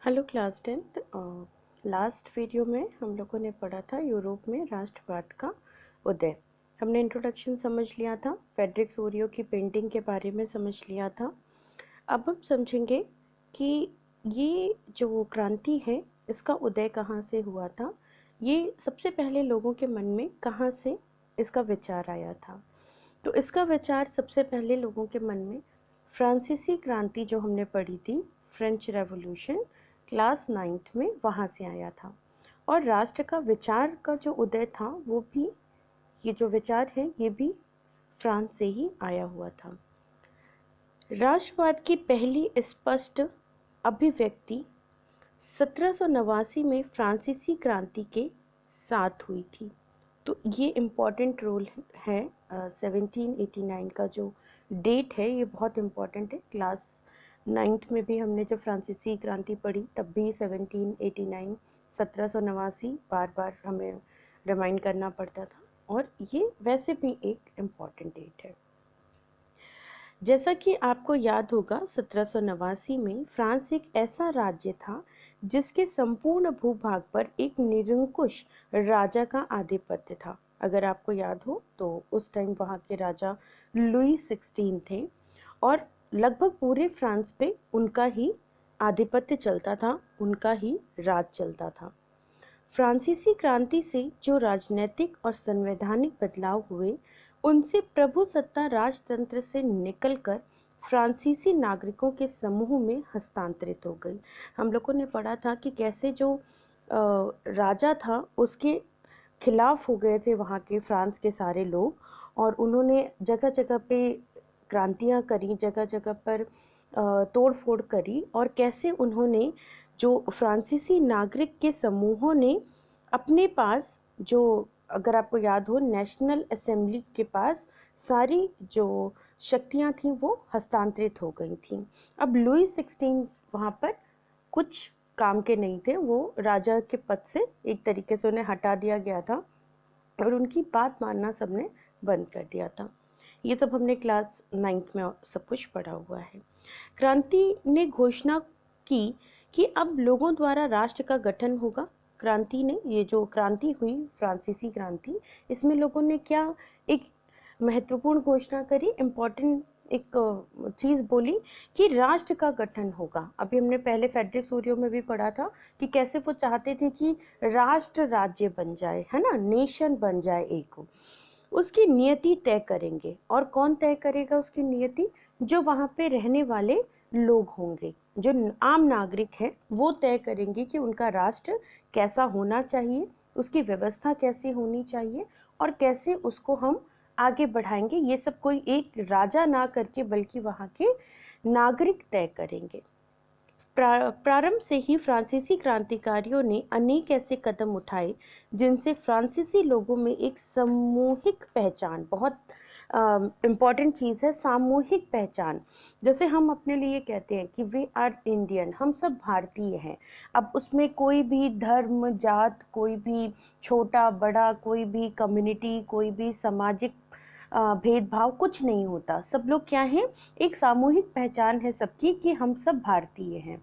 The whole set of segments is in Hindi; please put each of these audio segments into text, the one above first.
Hello class 10th। Last video में हम लोगों ने पढ़ा था यूरोप में राष्ट्रवाद का उदय। हमने इंट्रोडक्शन समझ लिया था, फ्रेडरिक सोरियो की पेंटिंग के बारे में समझ लिया था। अब हम समझेंगे कि ये जो क्रांति है इसका उदय कहाँ से हुआ था, ये सबसे पहले लोगों के मन में कहाँ से इसका विचार आया था। तो इसका विचार सबसे पहले लोगों के मन में फ्रांसीसी क्रांति जो हमने पढ़ी थी, फ्रेंच रेवोल्यूशन, क्लास 9th में वहाँ से आया था। और राष्ट्र का विचार का जो उदय था वो भी, ये जो विचार है ये भी फ्रांस से ही आया हुआ था। राष्ट्रवाद की पहली स्पष्ट अभिव्यक्ति 1789 में फ्रांसीसी क्रांति के साथ हुई थी। तो ये इम्पॉर्टेंट रोल है। 1789 का जो डेट है ये बहुत इम्पॉर्टेंट है। क्लास 9th में भी हमने जब फ्रांसीसी क्रांति पढ़ी तब भी 1789 1789 बार बार हमें रिमाइंड करना पड़ता था, और ये वैसे भी एक इम्पॉर्टेंट डेट है। जैसा कि आपको याद होगा, 1789 में फ्रांस एक ऐसा राज्य था जिसके संपूर्ण भूभाग पर एक निरंकुश राजा का आधिपत्य था। अगर आपको याद हो तो उस टाइम वहाँ के राजा लुई 16 थे और लगभग पूरे फ्रांस पे उनका ही आधिपत्य चलता था, उनका ही राज चलता था। फ्रांसीसी क्रांति से जो राजनीतिक और संवैधानिक बदलाव हुए, उनसे प्रभुसत्ता राजतंत्र से निकलकर फ्रांसीसी नागरिकों के समूह में हस्तांतरित हो गई। हम लोगों ने पढ़ा था कि कैसे जो राजा था उसके खिलाफ हो गए थे वहाँ के फ्रांस के सारे लोग, और उन्होंने जगह जगह पे क्रांतियाँ करी, जगह जगह पर तोड़ फोड़ करी, और कैसे उन्होंने जो फ्रांसीसी नागरिक के समूहों ने अपने पास, जो अगर आपको याद हो, नेशनल असेंबली के पास सारी जो शक्तियां थीं वो हस्तांतरित हो गई थीं। अब लुई 16 वहाँ पर कुछ काम के नहीं थे, वो राजा के पद से एक तरीके से उन्हें हटा दिया गया था और उनकी बात मानना सबने बंद कर दिया था। ये सब हमने क्लास 9th में सब कुछ पढ़ा हुआ है। क्रांति ने घोषणा की कि अब लोगों द्वारा राष्ट्र का गठन होगा। क्रांति ने, ये जो क्रांति हुई फ्रांसीसी क्रांति, इसमें लोगों ने क्या एक महत्वपूर्ण घोषणा करी, इम्पोर्टेंट एक चीज़ बोली कि राष्ट्र का गठन होगा। अभी हमने पहले फ्रेडरिक सोरियो में भी पढ़ा था कि कैसे वो चाहते थे कि राष्ट्र राज्य बन जाए, है ना, नेशन बन जाए एक। उसकी नियति तय करेंगे, और कौन तय करेगा उसकी नियति? जो वहाँ पे रहने वाले लोग होंगे, जो आम नागरिक हैं, वो तय करेंगे कि उनका राष्ट्र कैसा होना चाहिए, उसकी व्यवस्था कैसी होनी चाहिए, और कैसे उसको हम आगे बढ़ाएंगे। ये सब कोई एक राजा ना करके बल्कि वहाँ के नागरिक तय करेंगे। प्रारंभ से ही फ्रांसीसी क्रांतिकारियों ने अनेक ऐसे कदम उठाए जिनसे फ्रांसीसी लोगों में एक सामूहिक पहचान, बहुत इम्पॉर्टेंट चीज़ है सामूहिक पहचान। जैसे हम अपने लिए कहते हैं कि वी आर इंडियन, हम सब भारतीय हैं। अब उसमें कोई भी धर्म, जात, कोई भी छोटा बड़ा, कोई भी कम्युनिटी, कोई भी सामाजिक भेदभाव कुछ नहीं होता। सब लोग क्या हैं, एक सामूहिक पहचान है सबकी कि हम सब भारतीय हैं।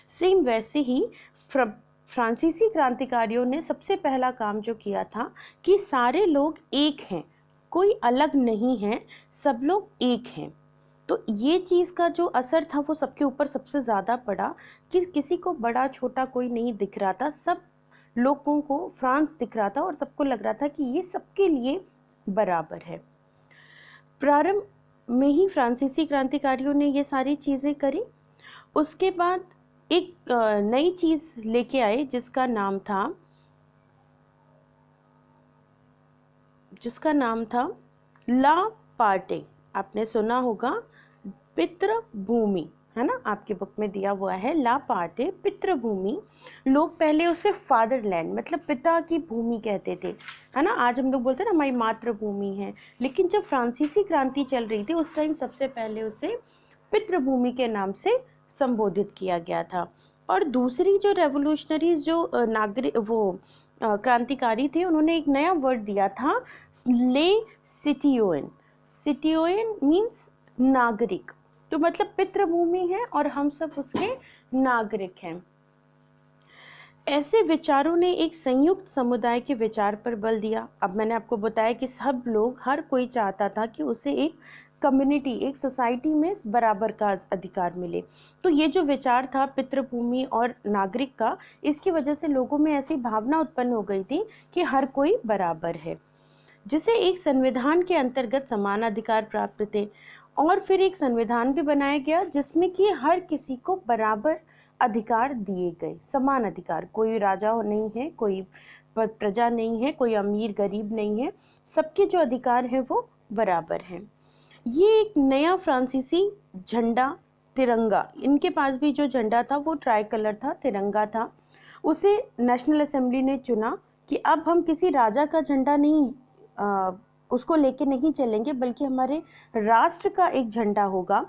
सेम वैसे ही फ्रांसीसी क्रांतिकारियों ने सबसे पहला काम जो किया था कि सारे लोग एक हैं, कोई अलग नहीं है, सब लोग एक हैं। तो ये चीज़ का जो असर था वो सबके ऊपर सबसे ज़्यादा पड़ा कि किसी को बड़ा छोटा कोई नहीं दिख रहा था, सब लोगों को फ्रांस दिख रहा था और सबको लग रहा था कि ये सबके लिए बराबर है। प्रारंभ में ही फ्रांसीसी क्रांतिकारियों ने ये सारी चीज़ें करी। उसके बाद एक नई चीज लेके आए जिसका नाम था ला पार्टे। आपने सुना होगा, पितृभूमि, है ना, आपकी बुक में दिया हुआ है ला पार्टे, पितृभूमि। लोग पहले उसे फादरलैंड, मतलब पिता की भूमि कहते थे, है ना। आज हम लोग बोलते हैं ना हमारी मातृभूमि है, लेकिन जब फ्रांसीसी क्रांति चल रही थी उस टाइम सबसे पहले उसे पितृभूमि के नाम से संबोधित किया गया था। और दूसरी जो रेवोल्यूशनरीज, जो नागरिक, वो क्रांतिकारी थे, उन्होंने एक नया वर्ड दिया था, ले सिटियोन। सिटियोन मीन्स नागरिक। तो मतलब पितृभूमि है और हम सब उसके नागरिक हैं। ऐसे विचारों ने एक संयुक्त समुदाय के विचार पर बल दिया। अब मैंने आपको बताया कि सब लोग, हर कोई चाहता था कि उसे एक कम्युनिटी, एक सोसाइटी में बराबर का अधिकार मिले। तो ये जो विचार था पितृभूमि और नागरिक का, इसकी वजह से लोगों में ऐसी भावना उत्पन्न हो गई थी कि हर कोई बराबर है, जिसे एक संविधान के अंतर्गत समान अधिकार प्राप्त थे। और फिर एक संविधान भी बनाया गया जिसमें कि हर किसी को बराबर अधिकार दिए गए, समान अधिकार। कोई राजा नहीं है, कोई प्रजा नहीं है, कोई अमीर गरीब नहीं है, सबके जो अधिकार हैं वो बराबर हैं। ये एक नया फ्रांसीसी झंडा, तिरंगा, इनके पास भी जो झंडा था वो ट्राई कलर था, तिरंगा था। उसे नेशनल असेंबली ने चुना कि अब हम किसी राजा का झंडा नहीं उसको लेके नहीं चलेंगे, बल्कि हमारे राष्ट्र का एक झंडा होगा।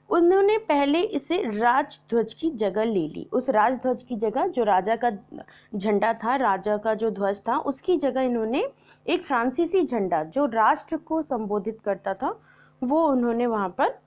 उन्होंने पहले इसे राजध्वज की जगह ले ली। उस राजध्वज की जगह, जो राजा का झंडा था, राजा का जो ध्वज था, उसकी जगह इन्होंने एक फ्रांसीसी झंडा जो राष्ट्र को संबोधित करता था, वो उन्होंने वहां पर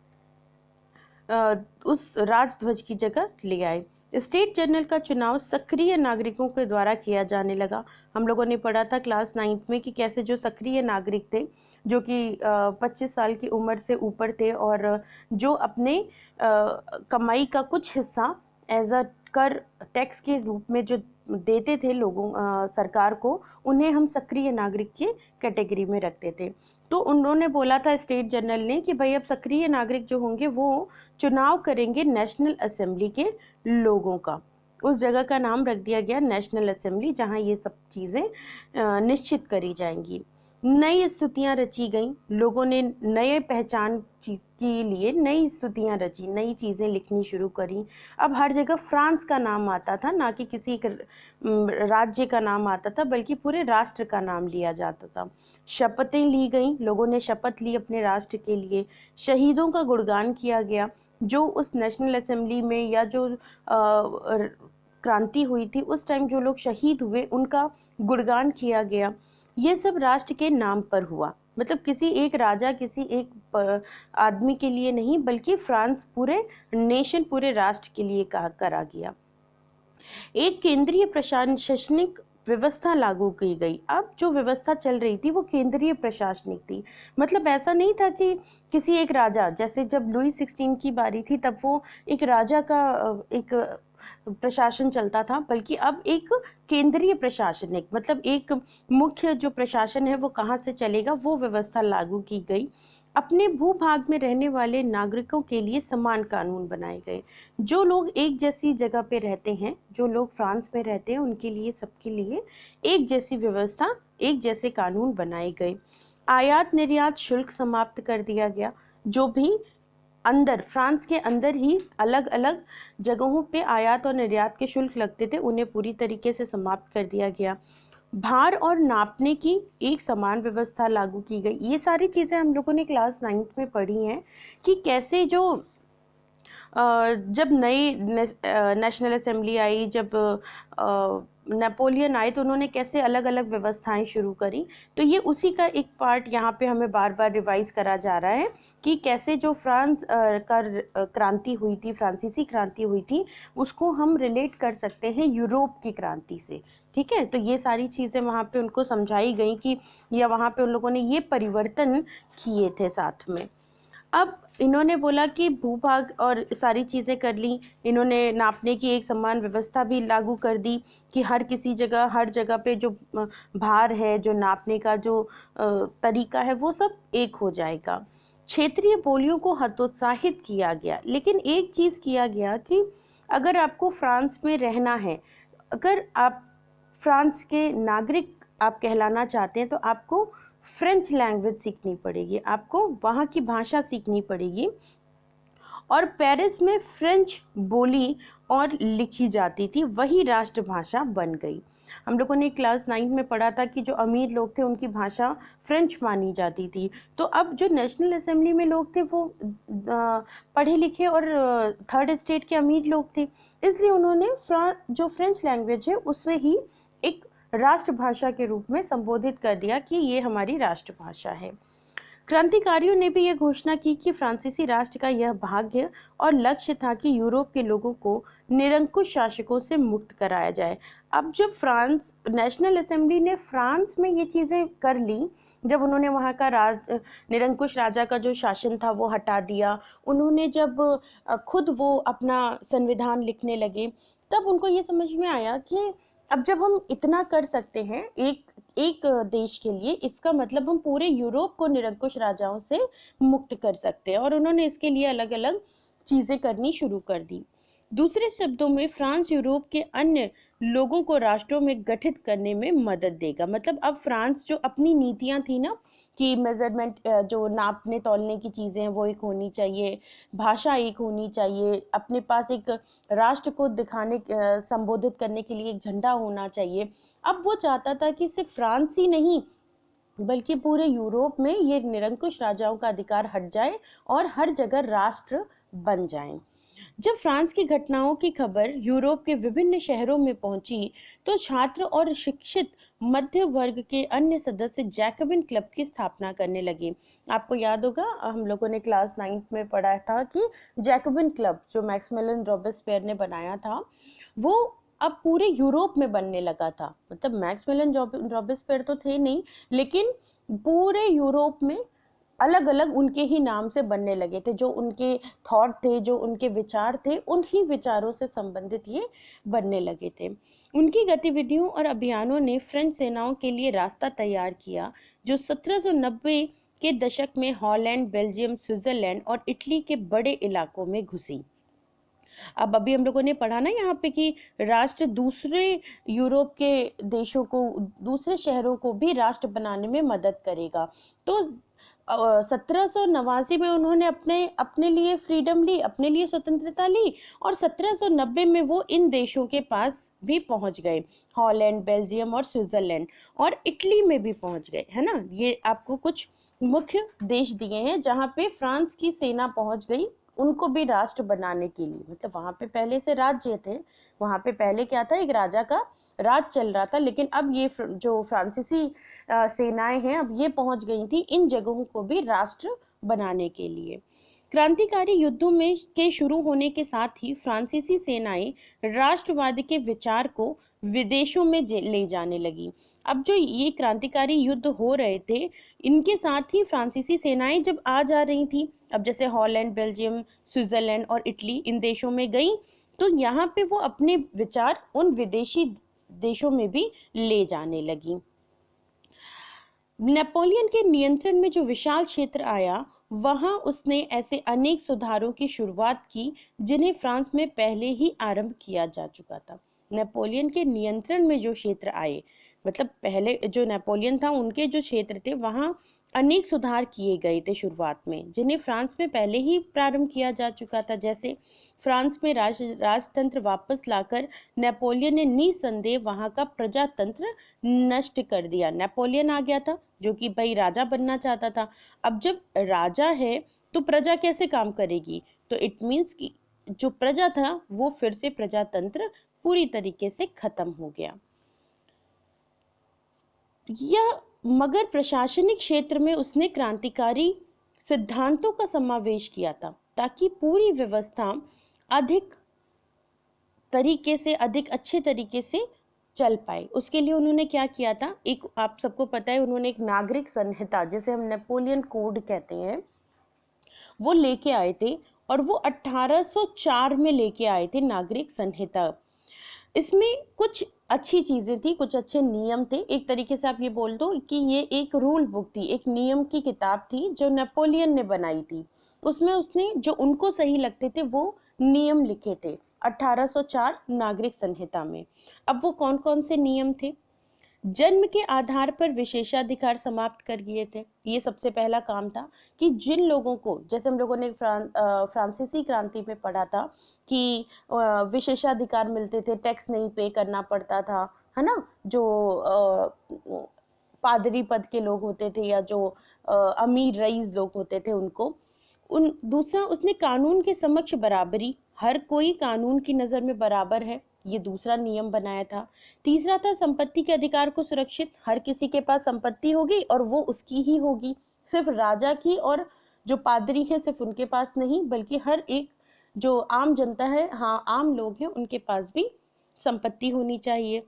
उस राजध्वज की जगह ले आए। स्टेट जनरल का चुनाव सक्रिय नागरिकों के द्वारा किया जाने लगा। हम लोगों ने पढ़ा था क्लास 9th में कि कैसे जो सक्रिय नागरिक थे, जो कि 25 साल की उम्र से ऊपर थे और जो अपने कमाई का कुछ हिस्सा एज अ कर, टैक्स के रूप में जो देते थे लोगों सरकार को, उन्हें हम सक्रिय नागरिक के कैटेगरी में रखते थे। तो उन्होंने बोला था स्टेट जनरल ने कि भाई अब सक्रिय नागरिक जो होंगे वो चुनाव करेंगे नेशनल असेंबली के लोगों का। उस जगह का नाम रख दिया गया नेशनल असेंबली, जहां ये सब चीज़ें निश्चित करी जाएंगी। नई स्तुतियां रची गईं, लोगों ने नए पहचान के लिए नई स्तुतियां रची, नई चीज़ें लिखनी शुरू करी। अब हर जगह फ्रांस का नाम आता था, ना कि किसी एक राज्य का नाम आता था, बल्कि पूरे राष्ट्र का नाम लिया जाता था। शपथें ली गईं, लोगों ने शपथ ली अपने राष्ट्र के लिए। शहीदों का गुणगान किया गया, जो उस नेशनल असेंबली में या जो क्रांति हुई थी उस टाइम जो लोग शहीद हुए उनका गुणगान किया गया। ये सब राष्ट्र के नाम पर हुआ, मतलब किसी एक राजा, किसी एक आदमी के लिए नहीं, बल्कि फ्रांस पूरे नेशन, पूरे राष्ट्र के लिए करा गया। एक केंद्रीय प्रशासनिक व्यवस्था लागू की गई। अब जो व्यवस्था चल रही थी वो केंद्रीय प्रशासनिक थी, मतलब ऐसा नहीं था कि किसी एक राजा, जैसे जब लुई 16 की बारी थी तब वो एक राजा का एक प्रशासन चलता था, बल्कि अब एक केंद्रीय प्रशासनिक, मतलब एक मुख्य जो प्रशासन है वो कहाँ से चलेगा, वो व्यवस्था लागू की गई। अपने भूभाग में रहने वाले नागरिकों के लिए समान कानून बनाए गए। जो लोग एक जैसी जगह पे रहते हैं, जो लोग फ्रांस में रहते हैं, उनके लिए, सबके लिए एक जैसी व्यवस्था, एक जैसे कानून बनाए गए। आयात निर्यात शुल्क समाप्त कर दिया गया। जो भी अंदर, फ्रांस के अंदर ही अलग अलग जगहों पे आयात और निर्यात के शुल्क लगते थे, उन्हें पूरी तरीके से समाप्त कर दिया गया। भार और नापने की एक समान व्यवस्था लागू की गई। ये सारी चीज़ें हम लोगों ने क्लास 9th में पढ़ी हैं कि कैसे जो जब नई नेशनल असेंबली आई, जब नेपोलियन आए, तो उन्होंने कैसे अलग अलग व्यवस्थाएं शुरू करी। तो ये उसी का एक पार्ट यहाँ पे हमें बार बार रिवाइज करा जा रहा है कि कैसे जो फ्रांस का क्रांति हुई थी, फ्रांसीसी क्रांति हुई थी, उसको हम रिलेट कर सकते हैं यूरोप की क्रांति से। ठीक है, तो ये सारी चीज़ें वहाँ पे उनको समझाई गई कि, या वहाँ पे उन लोगों ने ये परिवर्तन किए थे साथ में। अब इन्होंने बोला कि भूभाग और सारी चीज़ें कर ली, इन्होंने नापने की एक समान व्यवस्था भी लागू कर दी कि हर किसी जगह, हर जगह पे जो भार है, जो नापने का जो तरीका है, वो सब एक हो जाएगा। क्षेत्रीय बोलियों को हतोत्साहित किया गया, लेकिन एक चीज़ किया गया कि अगर आपको फ्रांस में रहना है, अगर आप फ्रांस के नागरिक आप कहलाना चाहते हैं, तो आपको फ्रेंच लैंग्वेज सीखनी पड़ेगी, आपको वहाँ की भाषा सीखनी पड़ेगी। और पेरिस में फ्रेंच बोली और लिखी जाती थी, वही राष्ट्रभाषा बन गई। हम लोगों ने क्लास 9 में पढ़ा था कि जो अमीर लोग थे उनकी भाषा फ्रेंच मानी जाती थी। तो अब जो नेशनल असेंबली में लोग थे वो पढ़े लिखे और थर्ड स्टेट के अमीर लोग थे, इसलिए उन्होंने जो फ्रेंच लैंग्वेज है उससे ही एक राष्ट्रभाषा के रूप में संबोधित कर दिया कि ये हमारी राष्ट्रभाषा है। क्रांतिकारियों ने भी यह घोषणा की कि फ्रांसीसी राष्ट्र का यह भाग्य और लक्ष्य था कि यूरोप के लोगों को निरंकुश शासकों से मुक्त कराया जाए। अब जब फ्रांस नेशनल असेंबली ने फ्रांस में ये चीज़ें कर ली, जब उन्होंने वहाँ का निरंकुश राजा का जो शासन था वो हटा दिया, उन्होंने जब खुद वो अपना संविधान लिखने लगे, तब उनको ये समझ में आया कि अब जब हम इतना कर सकते हैं एक एक देश के लिए, इसका मतलब हम पूरे यूरोप को निरंकुश राजाओं से मुक्त कर सकते हैं, और उन्होंने इसके लिए अलग अलग चीजें करनी शुरू कर दी। दूसरे शब्दों में फ्रांस यूरोप के अन्य लोगों को राष्ट्रों में गठित करने में मदद देगा। मतलब अब फ्रांस जो अपनी नीतियां थी ना कि मेजरमेंट, जो नापने तौलने की चीजें हैं वो एक होनी चाहिए, भाषा एक होनी चाहिए, अपने पास एक राष्ट्र को दिखाने संबोधित करने के लिए एक झंडा होना चाहिए। अब वो चाहता था कि सिर्फ फ्रांस ही नहीं बल्कि पूरे यूरोप में ये निरंकुश राजाओं का अधिकार हट जाए और हर जगह राष्ट्र बन जाएं। जब फ्रांस की घटनाओं की खबर यूरोप के विभिन्न शहरों में पहुंची, तो छात्र और शिक्षित मध्य वर्ग के अन्य सदस्य जैकबिन क्लब की स्थापना करने लगे। आपको याद होगा, हम लोगों ने क्लास 9th में पढ़ा था कि जैकबिन क्लब जो मैक्सिमिलियन रॉबेस्पियर ने बनाया था, वो अब पूरे यूरोप में बनने लगा था। मतलब मैक्सिमिलियन रॉबेस्पियर तो थे नहीं, लेकिन पूरे यूरोप में अलग अलग उनके ही नाम से बनने लगे थे। जो उनके थॉट थे, जो उनके विचार थे, उन्हीं विचारों से संबंधित ये बनने लगे थे। उनकी गतिविधियों और अभियानों ने फ्रेंच सेनाओं के लिए रास्ता तैयार किया, जो 1790 के दशक में हॉलैंड, बेल्जियम, स्विट्जरलैंड और इटली के बड़े इलाकों में घुसी। अब अभी हम लोगों ने पढ़ा ना यहाँ पे कि राष्ट्र दूसरे यूरोप के देशों को, दूसरे शहरों को भी राष्ट्र बनाने में मदद करेगा। तो 1789 में उन्होंने अपने अपने लिए फ्रीडम ली, अपने लिए स्वतंत्रता ली, और 1790 में वो इन देशों के पास भी पहुंच गए, हॉलैंड, बेल्जियम और स्विट्जरलैंड, और इटली में भी पहुंच गए, है ना। ये आपको कुछ मुख्य देश दिए हैं जहाँ पे फ्रांस की सेना पहुंच गई उनको भी राष्ट्र बनाने के लिए। मतलब वहां पे पहले से राज्य थे, वहां पे पहले क्या था, एक राजा का राज चल रहा था, लेकिन अब ये जो फ्रांसीसी सेनाएं हैं अब ये पहुंच गई थी इन जगहों को भी राष्ट्र बनाने के लिए। क्रांतिकारी युद्धों में के शुरू होने के साथ ही फ्रांसीसी सेनाएं राष्ट्रवाद के विचार को विदेशों में ले जाने लगी। अब जो ये क्रांतिकारी युद्ध हो रहे थे, इनके साथ ही फ्रांसीसी सेनाएं जब आ जा रही थी, अब जैसे हॉलैंड, बेल्जियम, स्विट्जरलैंड और इटली इन देशों में गई, तो यहाँ पे वो अपने विचार उन विदेशी देशों में भी ले जाने लगी। नेपोलियन के नियंत्रण में जो विशाल क्षेत्र आया, वहां उसने ऐसे अनेक सुधारों की शुरुआत की जिन्हें फ्रांस में पहले ही आरंभ किया जा चुका था। नेपोलियन के नियंत्रण में जो क्षेत्र आए, मतलब पहले जो नेपोलियन था उनके जो क्षेत्र थे वहां अनेक सुधार किए गए थे शुरुआत में, जिन्हें फ्रांस में पहले ही प्रारंभ किया जा चुका था। जैसे फ्रांस में राजतंत्र वापस लाकर नेपोलियन ने निसंदेह वहां का प्रजातंत्र नष्ट कर दिया। नेपोलियन आ गया था जो कि भाई राजा बनना चाहता था। अब जब राजा है तो प्रजा कैसे काम करेगी, तो इट मीन्स कि जो प्रजा था वो फिर से प्रजातंत्र पूरी तरीके से खत्म हो गया। यह मगर प्रशासनिक क्षेत्र में उसने क्रांतिकारी सिद्धांतों का समावेश किया था ताकि पूरी व्यवस्था अधिक तरीके से, अधिक अच्छे तरीके से चल पाए। उसके लिए उन्होंने क्या किया था, एक आप सबको पता है उन्होंने एक नागरिक संहिता, जिसे हम नेपोलियन कोड कहते हैं, वो लेके आए थे, और वो 1804 में लेके आए थे नागरिक संहिता। इसमें कुछ अच्छी चीजें थी, कुछ अच्छे नियम थे। एक तरीके से आप ये बोल दो कि ये एक रूल बुक थी, एक नियम की किताब थी जो नेपोलियन ने बनाई थी। उसमें उसने जो उनको सही लगते थे वो नियम लिखे थे 1804 नागरिक संहिता में। अब वो कौन कौन से नियम थे? जन्म के आधार पर विशेषाधिकार समाप्त कर दिए थे। ये सबसे पहला काम था कि जिन लोगों को, जैसे हम लोगों ने फ्रांसीसी क्रांति में पढ़ा था कि विशेषाधिकार मिलते थे, टैक्स नहीं पे करना पड़ता था, है ना। जो पादरी पद के लोग होते थे या जो अमीर रईस लोग होते थे उनको, उन दूसरा उसने कानून के समक्ष बराबरी, हर कोई कानून की नजर में बराबर है, ये दूसरा नियम बनाया था। तीसरा था संपत्ति के अधिकार को सुरक्षित, हर किसी के पास संपत्ति होगी और वो उसकी ही होगी, सिर्फ राजा की और जो पादरी है सिर्फ उनके पास नहीं, बल्कि हर एक जो आम जनता है, हाँ आम लोग हैं, उनके पास भी संपत्ति होनी चाहिए।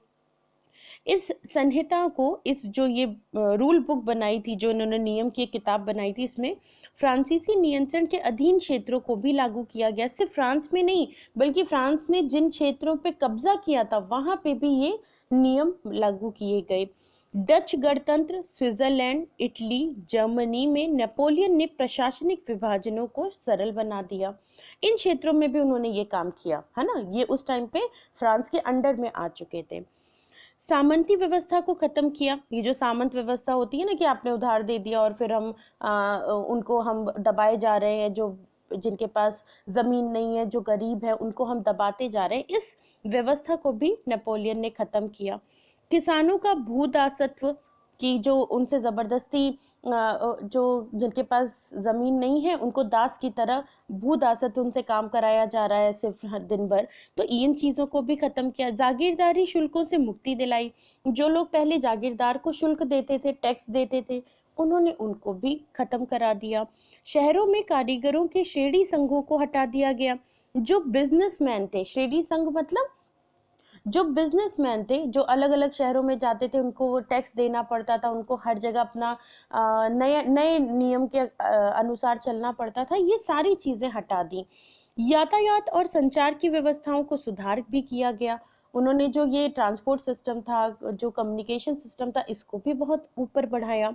इस संहिता को, इस जो ये रूल बुक बनाई थी, जो इन्होंने नियम की किताब बनाई थी, इसमें फ्रांसीसी नियंत्रण के अधीन क्षेत्रों को भी लागू किया गया। सिर्फ फ्रांस में नहीं, बल्कि फ्रांस ने जिन क्षेत्रों पे कब्जा किया था वहां पे भी ये नियम लागू किए गए। डच गणतंत्र, स्विट्जरलैंड, इटली, जर्मनी में नेपोलियन ने प्रशासनिक विभाजनों को सरल बना दिया। इन क्षेत्रों में भी उन्होंने ये काम किया, है ना। ये उस टाइम पे फ्रांस के अंडर में आ चुके थे। सामंती व्यवस्था को खत्म किया। ये जो सामंत व्यवस्था होती है ना, कि आपने उधार दे दिया और फिर हम उनको हम दबाए जा रहे हैं, जो जिनके पास जमीन नहीं है, जो गरीब है, उनको हम दबाते जा रहे हैं, इस व्यवस्था को भी नेपोलियन ने खत्म किया। किसानों का भूदासत्व, की जो उनसे जबरदस्ती जो जिनके पास जमीन नहीं है उनको दास की तरह भूदासत्व उनसे काम कराया जा रहा है सिर्फ दिन भर, तो इन चीजों को भी खत्म किया। जागीरदारी शुल्कों से मुक्ति दिलाई। जो लोग पहले जागीरदार को शुल्क देते थे, टैक्स देते थे, उन्होंने उनको भी खत्म करा दिया। शहरों में कारीगरों के श्रेणी संघों को हटा दिया गया। जो बिजनेसमैन थे, श्रेणी संघ मतलब जो बिजनेसमैन थे, जो अलग अलग शहरों में जाते थे, उनको वो टैक्स देना पड़ता था, उनको हर जगह अपना नए नए नियम के अनुसार चलना पड़ता था, ये सारी चीजें हटा दी। यातायात और संचार की व्यवस्थाओं को सुधार भी किया गया। उन्होंने जो ये ट्रांसपोर्ट सिस्टम था, जो कम्युनिकेशन सिस्टम था, इसको भी बहुत ऊपर बढ़ाया।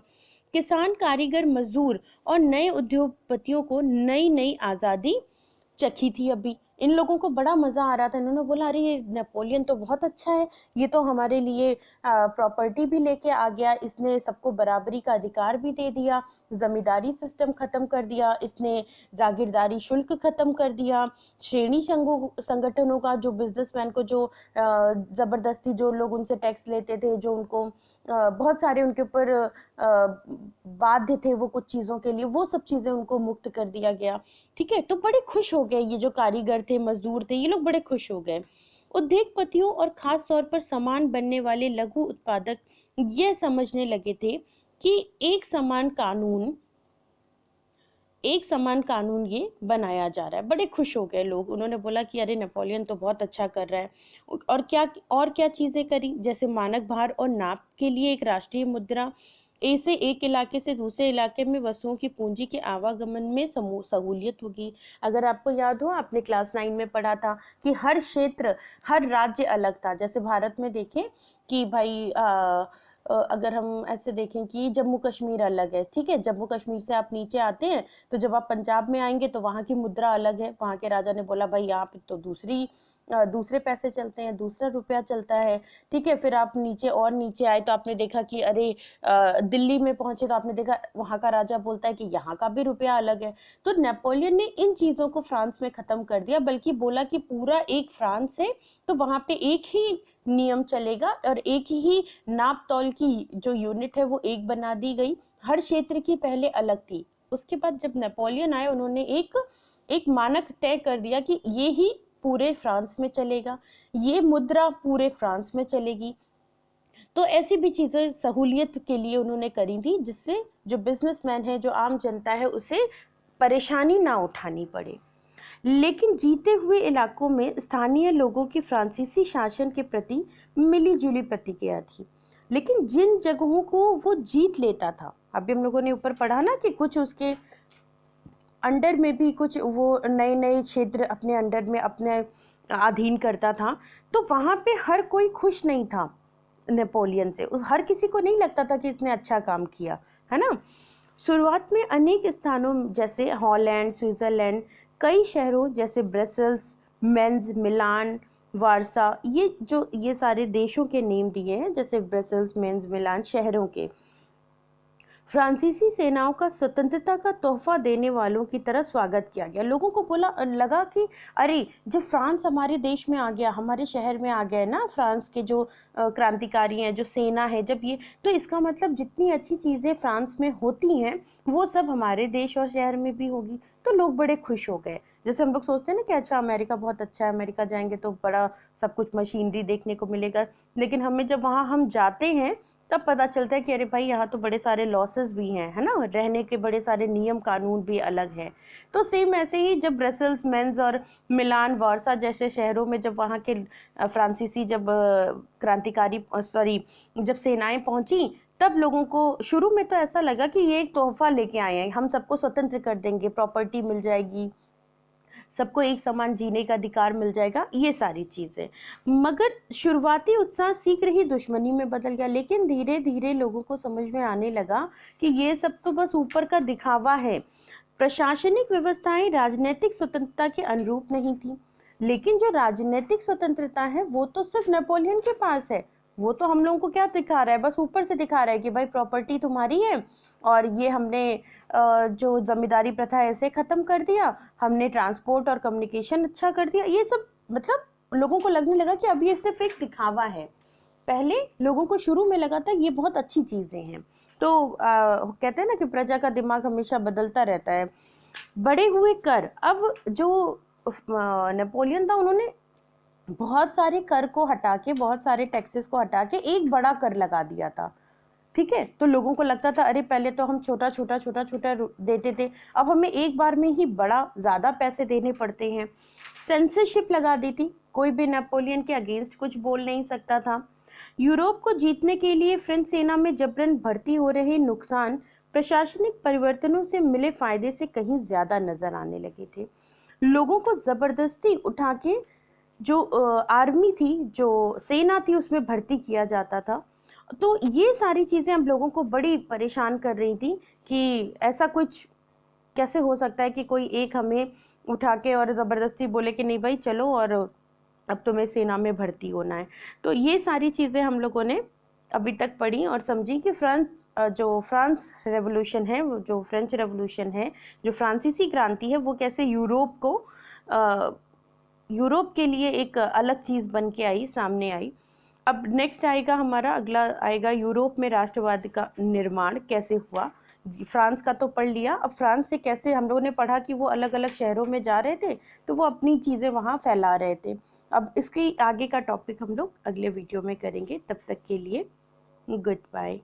किसान, कारीगर, मजदूर और नए उद्योगपतियों को नई नई आजादी चखी थी। अभी इन लोगों को बड़ा मजा आ रहा था। इन्होंने बोला, अरे ये नेपोलियन तो बहुत अच्छा है, ये तो हमारे लिए प्रॉपर्टी भी लेके आ गया, इसने सबको बराबरी का अधिकार भी दे दिया, जमींदारी सिस्टम खत्म कर दिया, इसने जागीरदारी शुल्क खत्म कर दिया, श्रेणी संगठनों का, जो बिजनेसमैन को जो जबरदस्ती जो लोग उनसे टैक्स लेते थे, जो उनको बहुत सारे उनके ऊपर बाध्य थे वो कुछ चीजों के लिए, वो सब चीजें उनको मुक्त कर दिया गया। ठीक है, तो बड़े खुश हो गए ये जो कारीगर थे, मजदूर थे, ये लोग बड़े खुश हो गए। उद्योगपतियों और खास तौर पर सामान बनने वाले लघु उत्पादक ये समझने लगे थे कि एक समान कानून ये बनाया जा रहा है। बड़े खुश हो गए लोग। उन्होंने बोला कि अरे नेपोलियन तो बहुत अच्छा कर रहा है। और क्या चीजें करी, जैसे मानक भार और नाप के लिए एक राष्ट्रीय मुद्रा, ऐसे एक इलाके से दूसरे इलाके में वस्तुओं की पूंजी के आवागमन में सहूलियत होगी। अगर आपको याद हो, आपने क्लास 9 में पढ़ा था कि हर क्षेत्र, हर राज्य अलग था। जैसे भारत में देखें कि भाई अगर हम ऐसे देखें कि जम्मू कश्मीर अलग है, ठीक है, जम्मू कश्मीर से आप नीचे आते हैं तो जब आप पंजाब में आएंगे तो वहाँ की मुद्रा अलग है। वहाँ के राजा ने बोला, भाई यहाँ पे तो दूसरे पैसे चलते हैं, दूसरा रुपया चलता है। ठीक है, फिर आप नीचे और नीचे आए तो आपने देखा कि अरे दिल्ली में पहुंचे तो आपने देखा वहाँ का राजा बोलता है कि यहाँ का भी रुपया अलग है। तो नेपोलियन ने इन चीजों को फ्रांस में खत्म कर दिया, बल्कि बोला कि पूरा एक फ्रांस है तो वहाँ पे एक ही नियम चलेगा और एक ही नाप तौल की जो यूनिट है वो एक बना दी गई। हर क्षेत्र की पहले अलग थी। उसके बाद जब नेपोलियन आए, उन्होंने एक मानक तय कर दिया कि ये ही पूरे फ्रांस में चलेगा, ये मुद्रा पूरे फ्रांस में चलेगी। तो ऐसी भी चीजें सहूलियत के लिए उन्होंने करी थी, जिससे जो बिजनेसमैन है, जो आम जनता है, उसे परेशानी ना उठानी पड़े। लेकिन जीते हुए इलाकों में स्थानीय लोगों की फ्रांसीसी शासन के प्रति मिलीजुली प्रतिक्रिया थी। लेकिन जिन जगहों को वो जीत लेता था, अभी हम लोगों ने ऊपर पढ़ा ना कि कुछ उसके अंडर में भी कुछ वो नए नए क्षेत्र अपने अंडर में अपने अधीन करता था, तो वहां पे हर कोई खुश नहीं था नेपोलियन से। हर किसी को नहीं लगता था कि इसने अच्छा काम किया, है ना। शुरुआत में अनेक स्थानों जैसे हॉलैंड, स्विट्जरलैंड, कई शहरों जैसे ब्रसेल्स, मेंज, मिलान, वारसा, ये सारे देशों के नेम दिए हैं, जैसे ब्रसेल्स, मेंज, मिलान शहरों के, फ्रांसीसी सेनाओं का स्वतंत्रता का तोहफा देने वालों की तरह स्वागत किया गया। लोगों को लगा कि अरे जब फ्रांस हमारे देश में आ गया, हमारे शहर में आ गया ना, फ्रांस के जो क्रांतिकारी हैं, जो सेना है, जब ये, तो इसका मतलब जितनी अच्छी चीजें फ्रांस में होती हैं वो सब हमारे देश और शहर में भी होगी। तो लोग बड़े खुश हो गए। जैसे हम लोग सोचते हैं ना कि अच्छा अमेरिका बहुत अच्छा है, अमेरिका जाएंगे तो बड़ा सब कुछ मशीनरी देखने को मिलेगा, लेकिन हमें जब वहाँ हम जाते हैं तब पता चलता है कि अरे भाई यहाँ तो बड़े सारे लॉसेस भी हैं, है ना, रहने के बड़े सारे नियम कानून भी अलग हैं। तो सेम ऐसे ही जब ब्रसल्स, मेंस और मिलान, वारसा जैसे शहरों में जब वहाँ के फ्रांसीसी जब क्रांतिकारी जब सेनाएं पहुंची, तब लोगों को शुरू में तो ऐसा लगा कि ये एक तोहफा लेके आए हैं, हम सबको स्वतंत्र कर देंगे, प्रॉपर्टी मिल जाएगी, सबको एक समान जीने का अधिकार मिल जाएगा, ये सारी चीजें। मगर शुरुआती उत्साह शीघ्र ही दुश्मनी में बदल गया, लेकिन धीरे धीरे लोगों को समझ में आने लगा कि ये सब तो बस ऊपर का दिखावा है। प्रशासनिक व्यवस्थाएं राजनीतिक स्वतंत्रता के अनुरूप नहीं थी, लेकिन जो राजनीतिक स्वतंत्रता है वो तो सिर्फ नेपोलियन के पास है। वो तो हम लोगों को क्या दिखा रहा है, बस ऊपर से दिखा रहा है कि भाई प्रॉपर्टी तुम्हारी है, और ये हमने जो जमींदारी प्रथा ऐसे खत्म कर दिया, हमने ट्रांसपोर्ट और कम्युनिकेशन अच्छा कर दिया। ये सब मतलब लोगों को लगने लगा कि अब ये सिर्फ एक दिखावा है। पहले लोगों को शुरू में लगा था ये बहुत अच्छी चीजें हैं। तो कहते हैं ना कि प्रजा का दिमाग हमेशा बदलता रहता है। बढ़े हुए कर, अब जो नेपोलियन था, उन्होंने बहुत सारे कर को हटा के, बहुत सारे टैक्सेस को हटा के एक बड़ा कर लगा दिया था। ठीक है, तो लोगों को लगता था अरे पहले तो हम छोटा छोटा छोटा छोटा देते थे, अब हमें एक बार में ही बड़ा ज्यादा पैसे देने पड़ते हैं। सेंसरशिप लगा दी थी, कोई भी नेपोलियन के अगेंस्ट कुछ बोल नहीं सकता था। यूरोप को जीतने के लिए फ्रेंच सेना में जबरन भर्ती हो रहे नुकसान प्रशासनिक परिवर्तनों से मिले फायदे से कहीं ज्यादा नजर आने लगे थे। लोगों को जबरदस्ती उठा के जो आर्मी थी, जो सेना थी, उसमें भर्ती किया जाता था। तो ये सारी चीजें हम लोगों को बड़ी परेशान कर रही थी कि ऐसा कुछ कैसे हो सकता है कि कोई एक हमें उठा के और जबरदस्ती बोले कि नहीं भाई चलो और अब तुम्हें सेना में भर्ती होना है। तो ये सारी चीजें हम लोगों ने अभी तक पढ़ी और समझी कि जो फ्रांस रेवोल्यूशन है, जो फ्रेंच रेवोल्यूशन है, जो फ्रांसीसी क्रांति है, वो कैसे यूरोप के लिए एक अलग चीज बन के आई, सामने आई। अब नेक्स्ट आएगा हमारा, अगला आएगा यूरोप में राष्ट्रवाद का निर्माण कैसे हुआ। फ्रांस का तो पढ़ लिया, अब फ्रांस से कैसे हम लोगों ने पढ़ा कि वो अलग अलग शहरों में जा रहे थे, तो वो अपनी चीजें वहां फैला रहे थे। अब इसके आगे का टॉपिक हम लोग अगले वीडियो में करेंगे। तब तक के लिए गुड बाय।